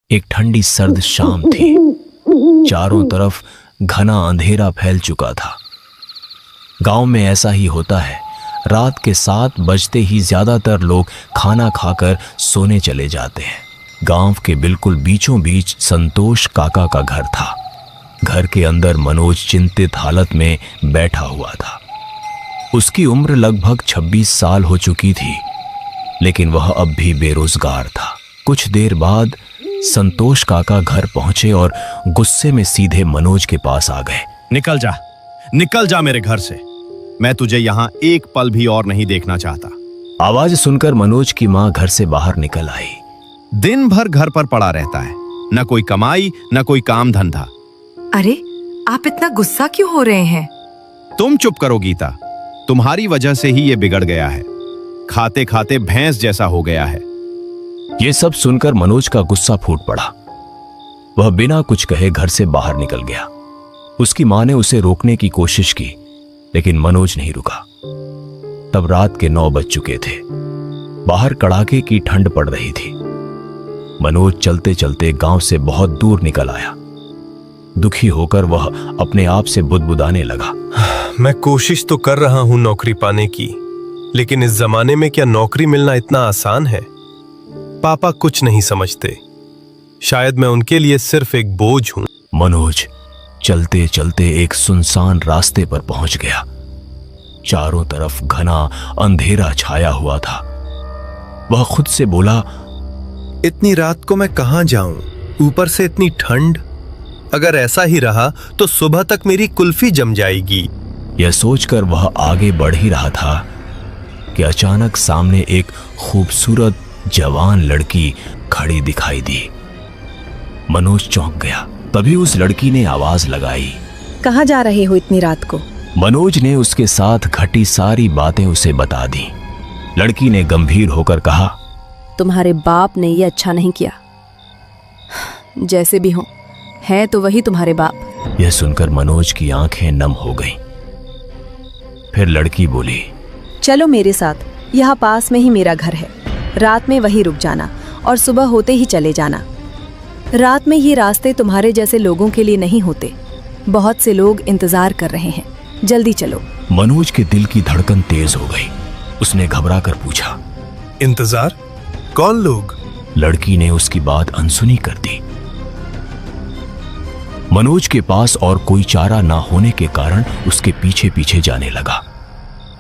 एक ठंडी सर्द शाम थी। चारों तरफ घना अंधेरा फैल चुका था। गांव में ऐसा ही होता है, रात के 7 बजते ही ज्यादातर लोग खाना खाकर सोने चले जाते हैं। गांव के बिल्कुल बीचों बीच संतोष काका का घर था। घर के अंदर मनोज चिंतित हालत में बैठा हुआ था। उसकी उम्र लगभग 26 साल हो चुकी थी, लेकिन वह अब भी बेरोजगार था। कुछ देर बाद संतोष काका घर पहुंचे और गुस्से में सीधे मनोज के पास आ गए। निकल जा मेरे घर से। मैं तुझे यहाँ एक पल भी और नहीं देखना चाहता। आवाज सुनकर मनोज की माँ घर से बाहर निकल आई। दिन भर घर पर पड़ा रहता है, न कोई कमाई न कोई काम धंधा। अरे, आप इतना गुस्सा क्यों हो रहे हैं? तुम चुप करो गीता, तुम्हारी वजह से ही ये बिगड़ गया है। खाते खाते भैंस जैसा हो गया है। ये सब सुनकर मनोज का गुस्सा फूट पड़ा। वह बिना कुछ कहे घर से बाहर निकल गया। उसकी मां ने उसे रोकने की कोशिश की, लेकिन मनोज नहीं रुका। तब रात के 9 बज चुके थे। बाहर कड़ाके की ठंड पड़ रही थी। मनोज चलते चलते गांव से बहुत दूर निकल आया। दुखी होकर वह अपने आप से बुदबुदाने लगा। मैं कोशिश तो कर रहा हूं नौकरी पाने की, लेकिन इस जमाने में क्या नौकरी मिलना इतना आसान है? पापा कुछ नहीं समझते। शायद मैं उनके लिए सिर्फ एक बोझ हूं। मनोज चलते चलते एक सुनसान रास्ते पर पहुंच गया। चारों तरफ घना अंधेरा छाया हुआ था। वह खुद से बोला, इतनी रात को मैं कहां जाऊं? ऊपर से इतनी ठंड। अगर ऐसा ही रहा तो सुबह तक मेरी कुल्फी जम जाएगी। यह सोचकर वह आगे बढ़ ही रहा था कि अचानक सामने एक खूबसूरत जवान लड़की खड़ी दिखाई दी। मनोज चौंक गया। तभी उस लड़की ने आवाज लगाई, कहाँ जा रहे हो इतनी रात को? मनोज ने उसके साथ घटी सारी बातें उसे बता दी। लड़की ने गंभीर होकर कहा, तुम्हारे बाप ने ये अच्छा नहीं किया। जैसे भी हो, है तो वही तुम्हारे बाप। यह सुनकर मनोज की आंखें नम हो गईं। फिर लड़की बोली, चलो मेरे साथ, यहाँ पास में ही मेरा घर है। रात में वहीं रुक जाना और सुबह होते ही चले जाना। रात में ये रास्ते तुम्हारे जैसे लोगों के लिए नहीं होते। बहुत से लोग इंतजार कर रहे हैं, जल्दी चलो। मनोज के दिल की धड़कन तेज हो गई। उसने घबरा कर पूछा, इंतजार? कौन लोग? लड़की ने उसकी बात अनसुनी कर दी। मनोज के पास और कोई चारा ना होने के कारण उसके पीछे पीछे जाने लगा।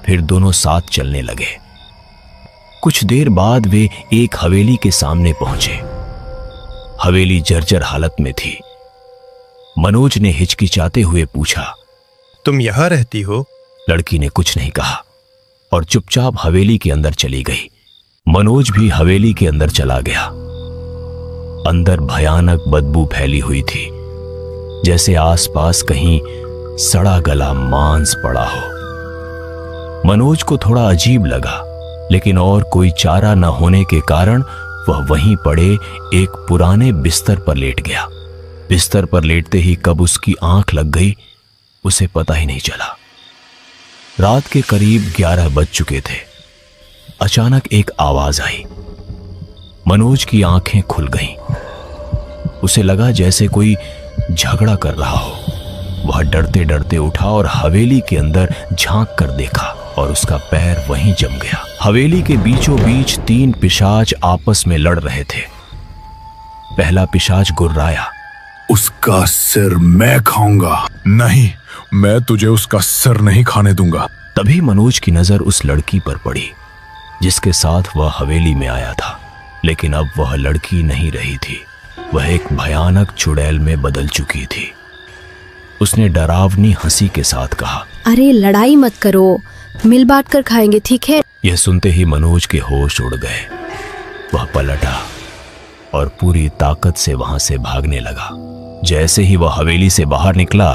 फिर दोनों साथ चलने लगे। कुछ देर बाद वे एक हवेली के सामने पहुंचे। हवेली जर्जर हालत में थी। मनोज ने हिचकिचाते हुए पूछा, तुम यहां रहती हो? लड़की ने कुछ नहीं कहा और चुपचाप हवेली के अंदर चली गई। मनोज भी हवेली के अंदर चला गया। अंदर भयानक बदबू फैली हुई थी, जैसे आसपास कहीं सड़ा गला मांस पड़ा हो। मनोज को थोड़ा अजीब लगा, लेकिन और कोई चारा न होने के कारण वह वहीं पड़े एक पुराने बिस्तर पर लेट गया। बिस्तर पर लेटते ही कब उसकी आंख लग गई, उसे पता ही नहीं चला। रात के करीब 11 बज चुके थे। अचानक एक आवाज आई। मनोज की आंखें खुल गईं। उसे लगा जैसे कोई झगड़ा कर रहा हो। वह डरते डरते उठा और हवेली के अंदर झांक कर देखा और उसका पैर वहीं जम गया। हवेली के बीचों बीच 3 पिशाच आपस में लड़ रहे थे। पहला पिशाच गुर्राया, उसका सिर मैं खाऊंगा। नहीं, मैं तुझे उसका सिर नहीं खाने दूंगा। तभी मनोज की नजर उस लड़की पर पड़ी जिसके साथ वह हवेली में आया था। लेकिन अब वह लड़की नहीं रही थी। वह एक भयानक चुड़ैल में बदल चुकी थी। उसने डरावनी हंसी के साथ कहा, अरे लड़ाई मत करो, मिल बांट कर खाएंगे, ठीक है? यह सुनते ही मनोज के होश उड़ गए। वह पलटा और पूरी ताकत से वहां से भागने लगा। जैसे ही वह हवेली से बाहर निकला,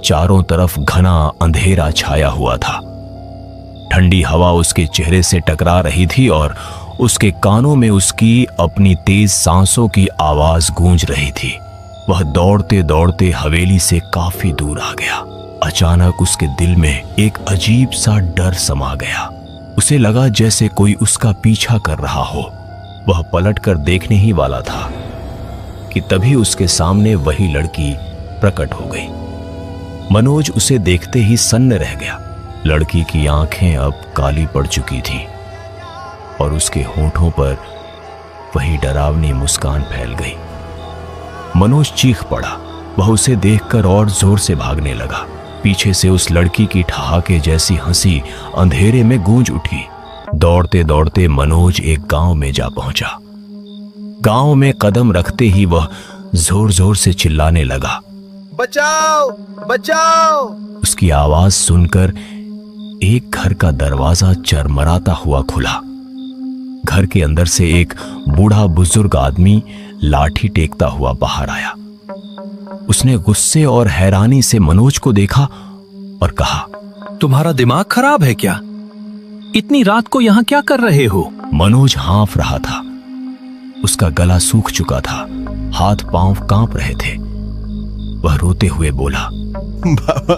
चारों तरफ घना अंधेरा छाया हुआ था। ठंडी हवा उसके चेहरे से टकरा रही थी और उसके कानों में उसकी अपनी तेज सांसों की आवाज गूंज रही थी। वह दौड़ते दौड़ते हवेली से काफी दूर आ गया। अचानक उसके दिल में एक अजीब सा डर समा गया। उसे लगा जैसे कोई उसका पीछा कर रहा हो। वह पलटकर देखने ही वाला था कि तभी उसके सामने वही लड़की प्रकट हो गई। मनोज उसे देखते ही सन्न रह गया। लड़की की आंखें अब काली पड़ चुकी थी और उसके होठों पर वही डरावनी मुस्कान फैल गई। मनोज चीख पड़ा। वह उसे देखकर और जोर से भागने लगा। पीछे से उस लड़की की ठहाके जैसी हंसी अंधेरे में गूंज उठी। दौड़ते दौड़ते मनोज एक गांव में जा पहुंचा। गांव में कदम रखते ही वह जोर जोर से चिल्लाने लगा, बचाओ बचाओ। उसकी आवाज सुनकर एक घर का दरवाजा चरमराता हुआ खुला। घर के अंदर से एक बूढ़ा बुजुर्ग आदमी लाठी टेकता हुआ बाहर आया। उसने गुस्से और हैरानी से मनोज को देखा और कहा, तुम्हारा दिमाग खराब है क्या? इतनी रात को यहां क्या कर रहे हो? मनोज हाँफ रहा था। उसका गला सूख चुका था, हाथ पांव कांप रहे थे। वह रोते हुए बोला, बाबा,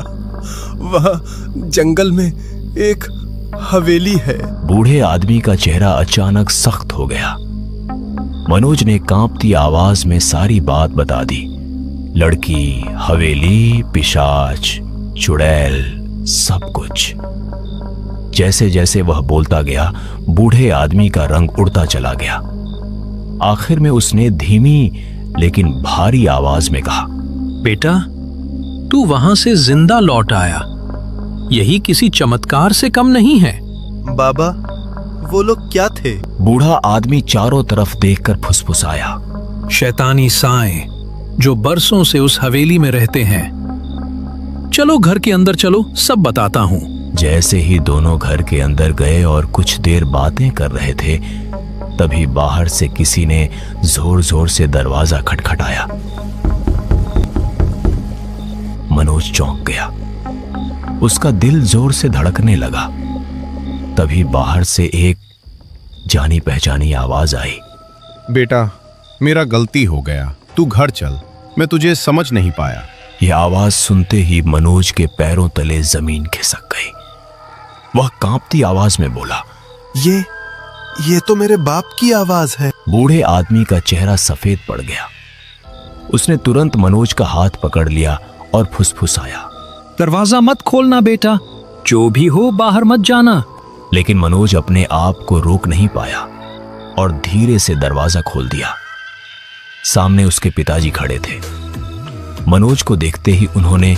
वह जंगल में एक हवेली है। बूढ़े आदमी का चेहरा अचानक सख्त हो गया। मनोज ने कांपती आवाज में सारी बात बता दी। लड़की, हवेली, पिशाच, चुड़ैल, सब कुछ। जैसे जैसे वह बोलता गया, बूढ़े आदमी का रंग उड़ता चला गया। आखिर में उसने धीमी लेकिन भारी आवाज में कहा, बेटा, तू वहां से जिंदा लौट आया। यही किसी चमत्कार से कम नहीं है। बाबा, वो लोग क्या थे? बूढ़ा आदमी चारों तरफ देखकर फुसफुसाया, शैतानी साएं जो बरसों से उस हवेली में रहते हैं। चलो घर के अंदर चलो, सब बताता हूं। जैसे ही दोनों घर के अंदर गए और कुछ देर बातें कर रहे थे, तभी बाहर से किसी ने जोर जोर से दरवाजा खटखटाया। मनोज चौंक गया। उसका दिल जोर से धड़कने लगा। तभी बाहर से एक जानी पहचानी आवाज आई, बेटा, मेरा गलती हो गया, तू घर चल, मैं तुझे समझ नहीं पाया। यह आवाज सुनते ही मनोज के पैरों तले जमीन खिसक गई। वह कांपती आवाज में बोला, ये तो मेरे बाप की आवाज है। बूढ़े आदमी का चेहरा सफेद पड़ गया। उसने तुरंत मनोज का हाथ पकड़ लिया और फुसफुसाया, दरवाजा मत खोलना बेटा, जो भी हो बाहर मत जाना। लेकिन मनोज अपने आप को रोक नहीं पाया और धीरे से दरवाजा खोल दिया। सामने उसके पिताजी खड़े थे। मनोज को देखते ही उन्होंने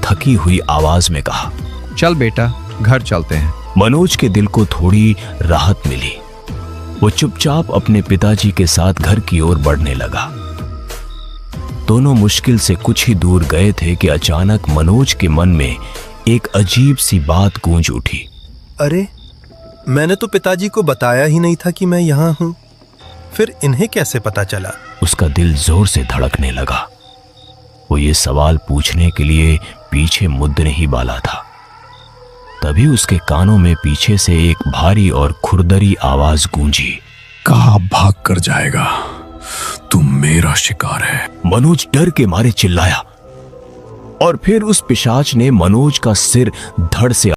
थकी हुई आवाज में कहा, चल बेटा, घर चलते हैं। मनोज के दिल को थोड़ी राहत मिली। वो चुपचाप अपने पिताजी के साथ घर की ओर बढ़ने लगा। दोनों मुश्किल से कुछ ही दूर गए थे कि अचानक मनोज के मन में एक अजीब सी बात गूंज उठी। अरे, मैंने तो पिताजी को बताया ही नहीं था कि मैं यहाँ हूँ। फिर इन्हें कैसे पता चला? उसका दिल जोर से धड़कने लगा। वो ये सवाल पूछने के लिए पीछे मुड़ने ही वाला था। तभी उसके कानों में पीछे से एक भारी और खुरदरी आवाज गूंजी, कहाँ भाग कर जाएगा? तू मेरा शिकार है। मनोज डर के मारे चिल्लाया और फिर उस पिशाच ने मनोज का सिर धड़ से